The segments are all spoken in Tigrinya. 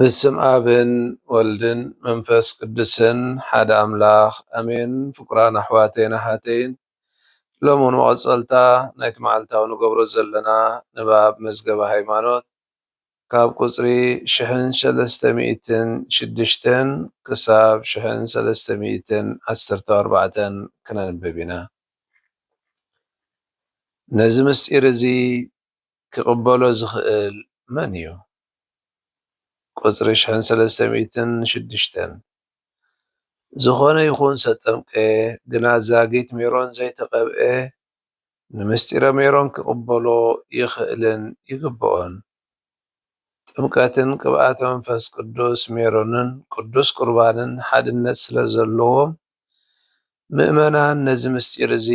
በስም አብን ወልድን መንፈስ ቅዱስን ሓደ አምላኽ አሜን። ፍቁራን አሕዋተይን አሓተይን ሎሙን መቐፀልታ ናይቲ መዓልታዊ ንገብሮ ዘለና ንባብ መዝገበ ሃይማኖት ካብ ቁፅሪ 1306 ክሳብ 1314 ክነንብብ ኢና። ነዚ ምስጢር እዚ ክቕበሎ ዝኽእል መን እዩ? ቁፅሪ 1306 ዝኾነ ይኹን ሰጠምቀ ግና ዛጊት ሜሮን ዘይተቐብአ ንምስጢረ ሜሮን ክቕበሎ ይኽእልን ይግብኦን። ጥምቀትን ቅብኣተ መንፈስ ቅዱስ ሜሮንን ቅዱስ ቁርባንን ሓድነት ስለ ዘለዎም ምእመናን ነዚ ምስጢር እዚ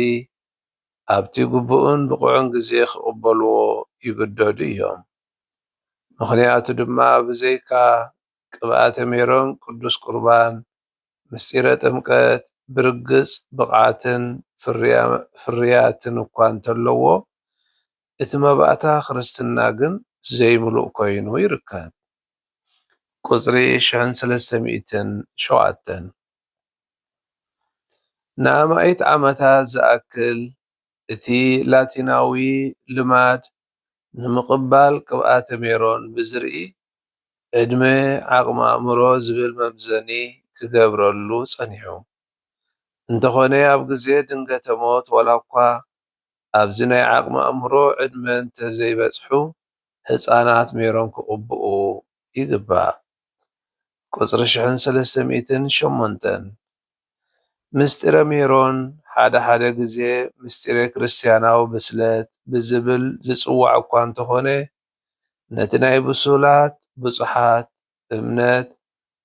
ኣብቲ ግቡእን ብቑዕን ግዜ ክቕበልዎ ይግደዱ እዮም። ምኽንያቱ ድማ ብዘይካ ቅብኣተ ሜሮን ቅዱስ ቁርባን ምስጢረ ጥምቀት ብርግፅ ብቕዓትን ፍርያትን እኳ እንተለዎ እቲ መባእታ ክርስትና ግን ዘይምሉእ ኮይኑ ይርከብ። ቁፅሪ 1307 ንኣማኢት ዓመታት ዝኣክል እቲ ላቲናዊ ልማድ ንምቕባል ቅብኣተ ሜሮን ብዝርኢ ዕድመ ዓቕሚ ኣእምሮ ዝብል መምዘኒ ክገብረሉ ፀኒሑ። እንተኾነ ኣብ ግዜ ድንገተ ሞት ዋላ እኳ ኣብዚ ናይ ዓቕሚ ኣእምሮ ዕድመ እንተዘይበፅሑ ህፃናት ሜሮን ክቕብኡ ይግባእ። ቁፅሪ 1308 ምስጢረ ሜሮን ሓደ ግዜ ምስጢረ ክርስትያናዊ ብስለት ብዝብል ዝፅዋዕ እኳ እንተኾነ ነቲ ናይ ብሱላት ብፁሓት እምነት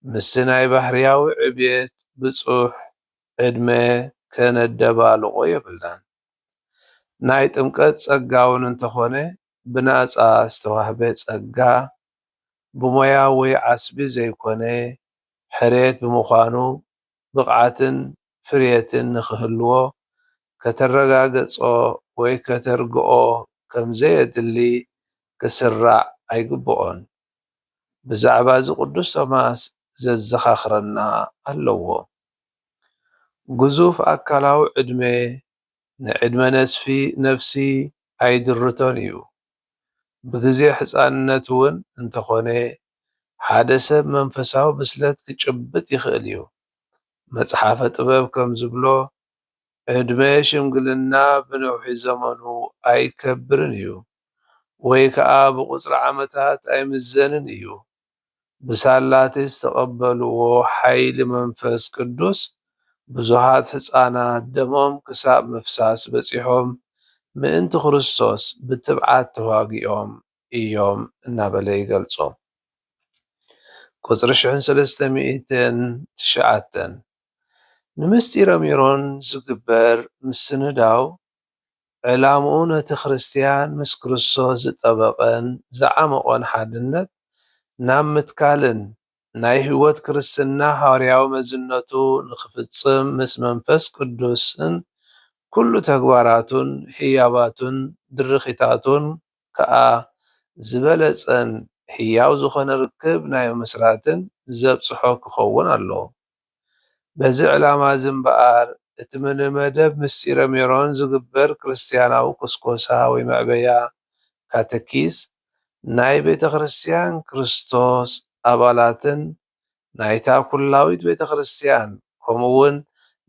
ምስ ናይ ባህርያዊ ዕብየት ብፁሕ ዕድመ ከነደባልቆ የብልናን። ናይ ጥምቀት ፀጋ እውን እንተኾነ ብናፃ ዝተዋህበ ፀጋ ብሞያ ወይ ዓስቢ ዘይኮነ ሕሬት ብምዃኑ ብቕዓትን ፍርየትን ንክህልዎ ከተረጋገፆ ወይ ከተርግኦ ከምዘየድሊ ክስራዕ ኣይግብኦን። ብዛዕባ እዚ ቅዱስ ቶማስ ዘዘኻኽረና ኣለዎ። ግዙፍ ኣካላዊ ዕድመ ንዕድመ ነፍሲ ኣይድርቶን እዩ። ብግዜ ህፃንነት እውን እንተኾነ ሓደ ሰብ መንፈሳዊ ብስለት ክጭብጥ ይኽእል እዩ። መፅሓፈ ጥበብ ከም ዝብሎ ዕድመ ሽምግልና ብነውሒ ዘመኑ ኣይከብርን እዩ፣ ወይ ከዓ ብቁፅሪ ዓመታት ኣይምዘንን እዩ። ብሳላቲ ዝተቐበልዎ ሓይሊ መንፈስ ቅዱስ ብዙሃት ህፃናት ደሞም ክሳብ ምፍሳስ በፂሖም ምእንቲ ክርስቶስ ብትብዓት ተዋጊኦም እዮም እናበለ ይገልፆ። ቁፅሪ 1309 ንምስጢረ ሜሮን ዝግበር ምስንዳው ዕላምኡ ነቲ ክርስቲያን ምስ ክርስቶስ ዝጠበቐን ዝዓመቖን ሓድነት ናብ ምትካልን ናይ ህይወት ክርስትና ሃዋርያዊ መዝነቱ ንክፍፅም ምስ መንፈስ ቅዱስን ኩሉ ተግባራቱን ህያባቱን ድርኺታቱን ከዓ ዝበለፀን ህያው ዝኾነ ርክብ ናይ ምስራትን ዘብፅሖ ክኸውን ኣለዎ። በዚ ዕላማ እዚ እምበኣር እቲ መደብ ምስጢረ ሜሮን ዝግበር ክርስትያናዊ ኩስኮሳ ወይ መዕበያ ካተኪስ ናይ ቤተ ክርስትያን ክርስቶስ ኣባላትን ናይታ ኩላዊት ቤተ ክርስትያን ከምኡውን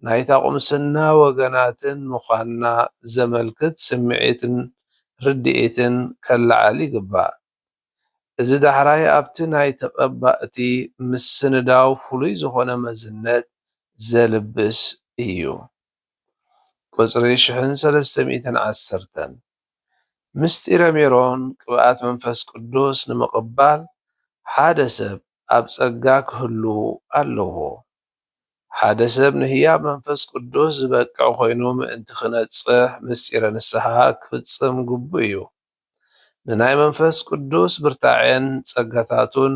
ናይታ ቁምስና ወገናትን ምዃንና ዘመልክት ስምዒትን ርድኢትን ከለዓል ይግባእ። እዚ ዳሕራይ ኣብቲ ናይ ተቐባእቲ ምስንዳው ፍሉይ ዝኾነ መዝነት ዘልብስ እዩ። ቁፅሪ 1310 ምስጢረ ሜሮን ቅብኣት መንፈስ ቅዱስ ንምቕባል ሓደ ሰብ ኣብ ፀጋ ክህሉ ኣለዎ። ሓደ ሰብ ንህያብ መንፈስ ቅዱስ ዝበቅዕ ኮይኑ ምእንቲ ክነፅሕ ምስጢረ ንስሓ ክፍፅም ግቡእ እዩ። ንናይ መንፈስ ቅዱስ ብርታዕን ፀጋታቱን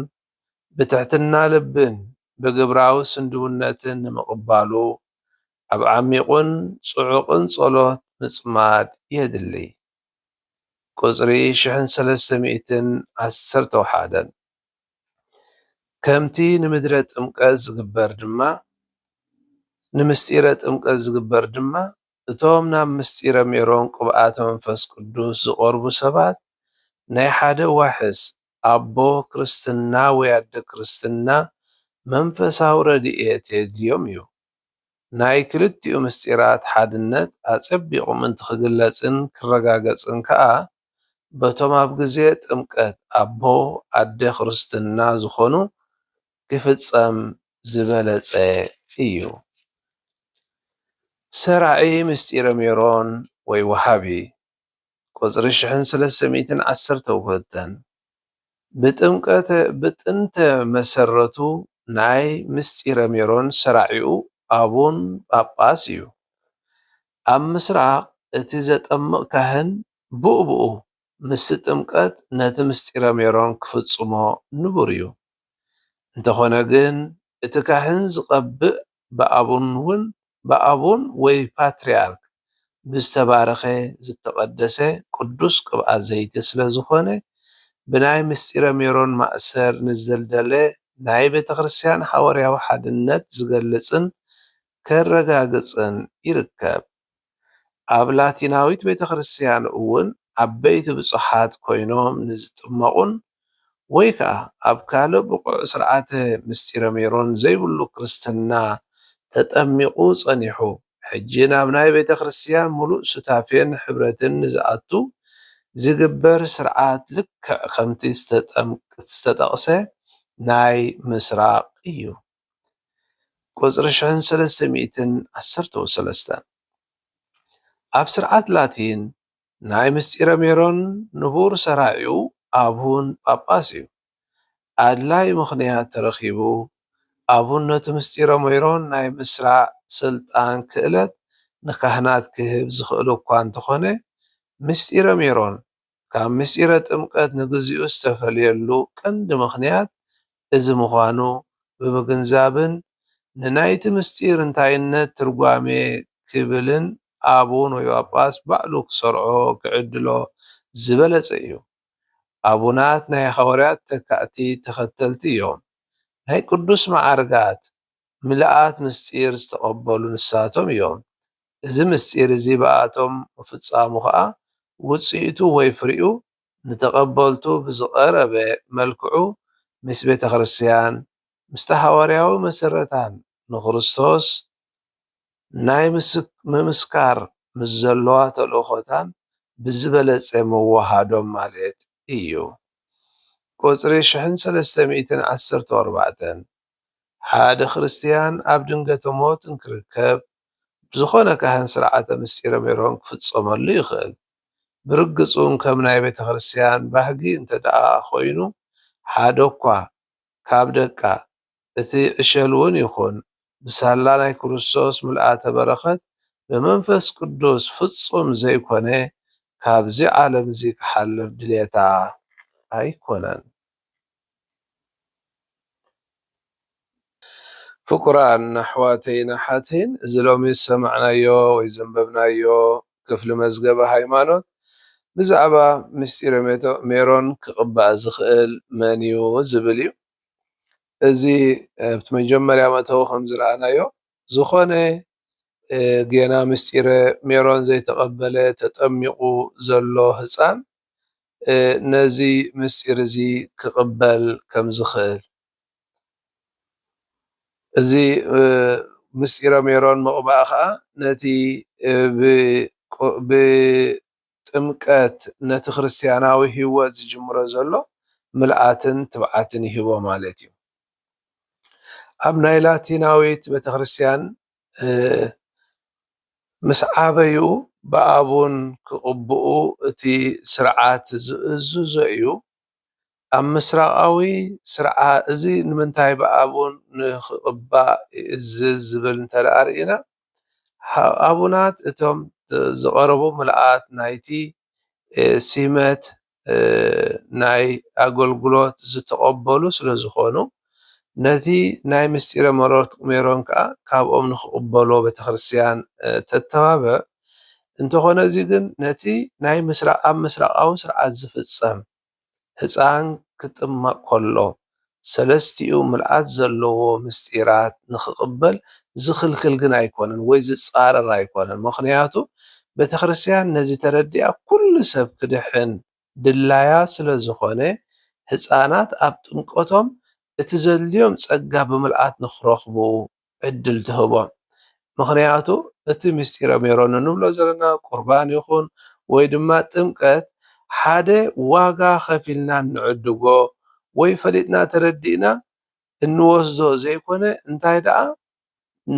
ብትሕትና ልብን ብግብራዊ ስንድውነትን ንምቕባሉ ኣብ ዓሚቑን ፅዑቕን ጸሎት ምፅማድ የድሊ። ቁፅሪ 1311 ከምቲ ንምድረ ጥምቀት ንምስጢረ ጥምቀት ዝግበር ድማ እቶም ናብ ምስጢረ ሜሮን ቅብኣተ መንፈስ ቅዱስ ዝቐርቡ ሰባት ናይ ሓደ ዋሕስ ኣቦ ክርስትና ወይ ኣደ ክርስትና መንፈሳዊ ረድኤት የድልዮም እዩ። ናይ ክልቲኡ ምስጢራት ሓድነት ኣጸቢቑ ምእንቲ ክግለጽን ክረጋገጽን ከዓ በቶም ኣብ ግዜ ጥምቀት ኣቦ ኣደ ክርስትና ዝኾኑ ክፍጸም ዝበለጸ እዩ። ሰራዒ ምስጢረ ሜሮን ወይ ወሃቢ ቁጽሪ 1312 ብጥንተ መሰረቱ ናይ ምስጢረ ሜሮን ሰራዒኡ ኣቡን ጳጳስ እዩ። ኣብ ምስራቅ እቲ ዘጠምቕ ካህን ብኡብኡ ምስቲ ጥምቀት ነቲ ምስጢረ ሜሮን ክፍጽሞ ንቡር እዩ። እንተኾነ ግን እቲ ካህን ዝቐብእ ብኣቡን ወይ ፓትርያርክ ብዝተባረኸ ዝተቐደሰ ቅዱስ ቅብኣት ዘይቲ ስለ ዝኾነ ብናይ ምስጢረ ሜሮን ማእሰር ንዝደልደለ ናይ ቤተ ክርስቲያን ሐዋርያዊ ሓድነት ዝገልጽን ከረጋግጽን ይርከብ። ኣብ ላቲናዊት ቤተ ክርስቲያን እውን ዓበይቲ ብፁሓት ኮይኖም ንዝጥመቑን ወይ ከዓ ኣብ ካልእ ብቑዕ ስርዓተ ምስጢረ ሜሮን ዘይብሉ ክርስትና ተጠሚቑ ጸኒሑ ሕጂ ናብ ናይ ቤተ ክርስቲያን ሙሉእ ሱታፌን ሕብረትን ንዝኣቱ ዝግበር ስርዓት ልክዕ ከምቲ ዝተጠቕሰ ናይ ምስራቅ እዩ። ቁጽሪ 1313 ኣብ ስርዓት ላቲን ናይ ምስጢረ ሜሮን ንቡር ሰራዒኡ ኣቡን ጳጳስ እዩ። ኣድላይ ምኽንያት ተረኺቡ ኣቡን ነቲ ምስጢረ ሜሮን ናይ ምስራዕ ስልጣን ክእለት ንካህናት ክህብ ዝኽእል እኳ እንተኾነ ምስጢረ ሜሮን ካብ ምስጢረ ጥምቀት ንግዚኡ ዝተፈልየሉ ቀንዲ ምኽንያት እዚ ምዃኑ ብምግንዛብን ንናይቲ ምስጢር እንታይነት ትርጓሜ ክብልን ኣቡን ወይ ጳጳስ ባዕሉ ክሰርዖ ክዕድሎ ዝበለጸ እዩ። ኣቡናት ናይ ሐዋርያት ተካእቲ ተኸተልቲ እዮም። ናይ ቅዱስ ማዕርጋት ምልኣት ምስጢር ዝተቐበሉ ንሳቶም እዮም። እዚ ምስጢር እዚ በኣቶም ፍጻሙ ከዓ ውፅኢቱ ወይ ፍሪኡ ንተቐበልቱ ብዝቐረበ መልክዑ ምስ ቤተ ክርስቲያን ምስቲ ሐዋርያዊ መሰረታን ንክርስቶስ ናይ ምምስካር ምስ ዘለዋ ተልእኾታን ብዝበለጸ መዋሃዶም ማለት እዩ። ቁጽሪ 1314 ሓደ ክርስቲያን ኣብ ድንገተ ሞት እንክርከብ ብዝኾነ ካህን ስርዓተ ምስጢረ ሜሮን ክፍጸመሉ ይኽእል። ብርግጹን ከም ናይ ቤተ ክርስቲያን ባህጊ እንተደኣ ኮይኑ ሓደ እኳ ካብ ደቃ እቲ ዕሸል እውን ይኹን ብሳላ ናይ ክርስቶስ ምልኣተ በረኸት ብመንፈስ ቅዱስ ፍጹም ዘይኮነ ካብዚ ዓለም እዚ ክሓልፍ ድሌታ ኣይኮነን። ፍቁራን ኣሕዋተይን ኣሓተይን እዚ ሎሚ ዝሰማዕናዮ ወይ ዘንበብናዮ ክፍሊ መዝገበ ሃይማኖት ብዛዕባ ምስጢረ ሜሮን ክቕባእ ዝኽእል መን እዩ ዝብል እዩ። እዚ ኣብቲ መጀመርያ መእተዊ ከም ዝረኣናዮ ዝኾነ ጌና ምስጢረ ሜሮን ዘይተቐበለ ተጠሚቑ ዘሎ ህፃን ነዚ ምስጢር እዚ ክቕበል ከም ዝኽእል እዚ ምስጢረ ሜሮን ምቕባእ ከዓ ነቲ ብጥምቀት ነቲ ክርስትያናዊ ህይወት ዝጅምሮ ዘሎ ምልኣትን ትብዓትን ይህቦ ማለት እዩ። ኣብ ናይ ላቲናዊት ቤተ ክርስቲያን ምስ ዓበዩ ብኣቡን ክቕብኡ እቲ ስርዓት ዝእዝዞ እዩ። ኣብ ምስራቃዊ ስርዓት እዚ ንምንታይ ብኣቡን ንክቕባእ ይእዝዝ ዝብል እንተደኣ ርኢና ኣቡናት እቶም ዝቐረቡ ምልኣት ናይቲ ሲመት ናይ ኣገልግሎት ዝተቐበሉ ስለ ዝኾኑ ነቲ ናይ ምስጢረ ሜሮን ከዓ ካብኦም ንክቕበሎ ቤተ ክርስቲያን ተተባብዕ እንተኾነ እዚ ግን ነቲ ናይ ኣብ ምስራቃዊ ስርዓት ዝፍጸም ህፃን ክጥመቕ ከሎ ሰለስቲኡ ምልኣት ዘለዎ ምስጢራት ንኽቕበል ዝኽልክል ግን ኣይኮነን ወይ ዝፃረር ኣይኮነን። ምኽንያቱ ቤተክርስትያን ነዚ ተረዲኣ ኩሉ ሰብ ክድሕን ድላያ ስለ ዝኾነ ህፃናት ኣብ ጥምቀቶም እቲ ዘድልዮም ጸጋ ብምልኣት ንኽረኽቡ ዕድል ትህቦም። ምኽንያቱ እቲ ምስጢረ ሜሮን እንብሎ ዘለና ቁርባን ይኹን ወይ ድማ ጥምቀት ሓደ ዋጋ ከፊልና እንዕድጎ ወይ ፈሊጥና ተረዲእና እንወስዶ ዘይኮነ እንታይ ደኣ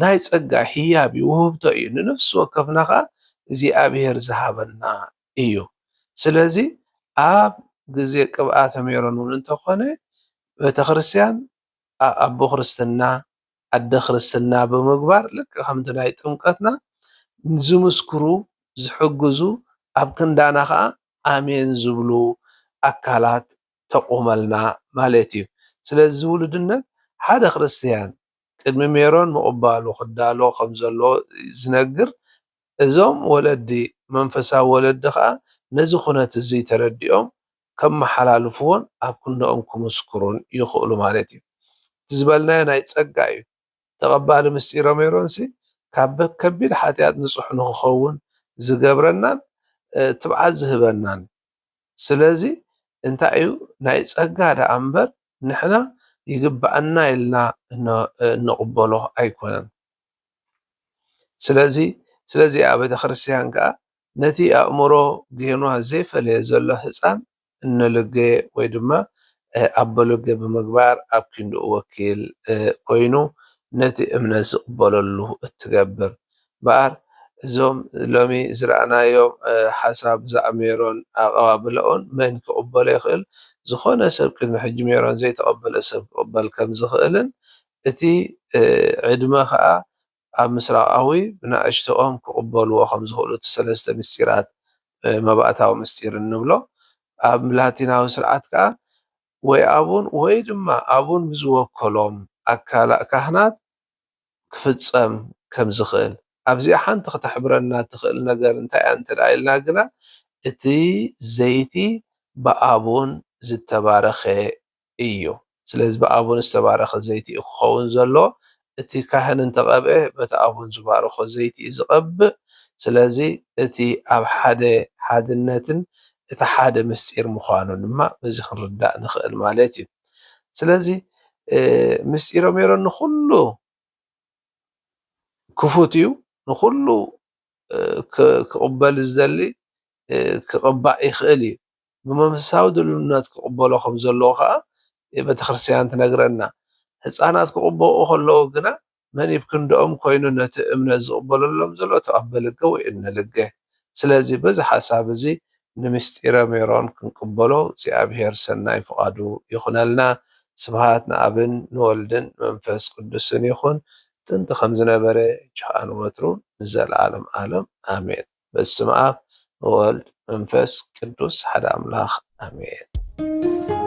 ናይ ጸጋ ህያብ ውህብቶ እዩ። ንነፍሲ ወከፍና ከዓ እግዚኣብሔር ዝሃበና እዩ። ስለዚ ኣብ ግዜ ቅብኣተ ሜሮን እውን እንተኾነ ቤተክርስትያን ኣቦ ክርስትና ኣደ ክርስትና ብምግባር ልክዕ ከምቲ ናይ ጥምቀትና ዝምስክሩ ዝሕግዙ ኣብ ክንዳና ከዓ ኣሜን ዝብሉ ኣካላት ተቆመልና ማለት እዩ። ስለዚ ውሉድነት ሓደ ክርስቲያን ቅድሚ ሜሮን ምቕባሉ ክዳሎ ከም ዘለዎ ዝነግር እዞም ወለዲ መንፈሳዊ ወለዲ ከዓ ነዚ ኩነት እዚ ተረዲኦም ከመሓላልፍዎን ኣብ ክንደኦም ክምስክሩን ይኽእሉ ማለት እዩ። እቲ ዝበልናዮ ናይ ጸጋ እዩ። ተቐባሊ ምስጢረ ሜሮንሲ ካብ ከቢድ ሓጢኣት ንጹሕ ንኽኸውን ዝገብረናን ትብዓት ዝህበናን። ስለዚ እንታይ እዩ ናይ ጸጋ ደኣ እምበር ንሕና ይግባአና ኢልና እንቕበሎ ኣይኮነን። ስለዚ ኣብ ቤተክርስትያን ከዓ ነቲ ኣእምሮ ጌኗ ዘይፈለየ ዘሎ ህፃን እንልገየ ወይ ድማ ኣቦ ልጌ ብምግባር ኣብ ኪንድኡ ወኪል ኮይኑ ነቲ እምነት ዝቕበለሉ እትገብር እምበኣር እዞም ሎሚ ዝረኣናዮም ሓሳብ ብዛዕባ ሜሮን ኣቀባብልኦን መን ክቕበሎ ይኽእል ዝኾነ ሰብ ቅድሚ ሕጂ ሜሮን ዘይተቐበለ ሰብ ክቕበል ከም ዝኽእልን እቲ ዕድመ ከዓ ኣብ ምስራቃዊ ብናእሽተኦም ክቕበልዎ ከም ዝኽእሉ እቲ ሰለስተ ምስጢራት መባእታዊ ምስጢር እንብሎ ኣብ ላቲናዊ ስርዓት ከዓ ወይ ኣቡን ወይ ድማ ኣቡን ብዝወከሎም ኣካላት ካህናት ክፍፀም ከም ዝኽእል ኣብዚኣ ሓንቲ ክተሕብረና ትኽእል ነገር እንታይ እያ እንተደኣ ኢልና ግና እቲ ዘይቲ ብኣቡን ዝተባረኸ እዩ። ስለዚ ብኣቡን ዝተባረኸ ዘይቲ እዩ ክኸውን ዘሎ። እቲ ካህን እንተቐብአ በቲ ኣቡን ዝባረኾ ዘይቲ እዩ ዝቐብእ። ስለዚ እቲ ኣብ ሓደ ሓድነትን እቲ ሓደ ምስጢር ምዃኑ ድማ በዚ ክንርዳእ ንኽእል ማለት እዩ። ስለዚ ምስጢረ ሜሮን ንኹሉ ክፉት እዩ። ንኹሉ ክቕበል ዝደሊ ክቕባእ ይኽእል እዩ። ብመንፈሳዊ ድልውነት ክቕበሎ ከም ዘለዎ ከዓ ቤተክርስትያን ትነግረና። ህፃናት ክቕበኡ ከለዉ ግና መን ይብክንድኦም ኮይኑ ነቲ እምነት ዝቕበለሎም ዘሎ እቲ ኣቦ ልጌ ወይ እነ ልጌ። ስለዚ በዚ ሓሳብ እዚ ንምስጢረ ሜሮን ክንቅበሎ እግዚኣብሔር ሰናይ ፍቓዱ ይኹነልና። ስብሃት ንኣብን ንወልድን መንፈስ ቅዱስን ይኹን ጥንቲ ከም ዝነበረ ጅኻን ወትሩ ንዘለዓለም ዓለም ኣሜን። በስመ አብ ወወልድ መንፈስ ቅዱስ ሓደ ኣምላኽ ኣሜን።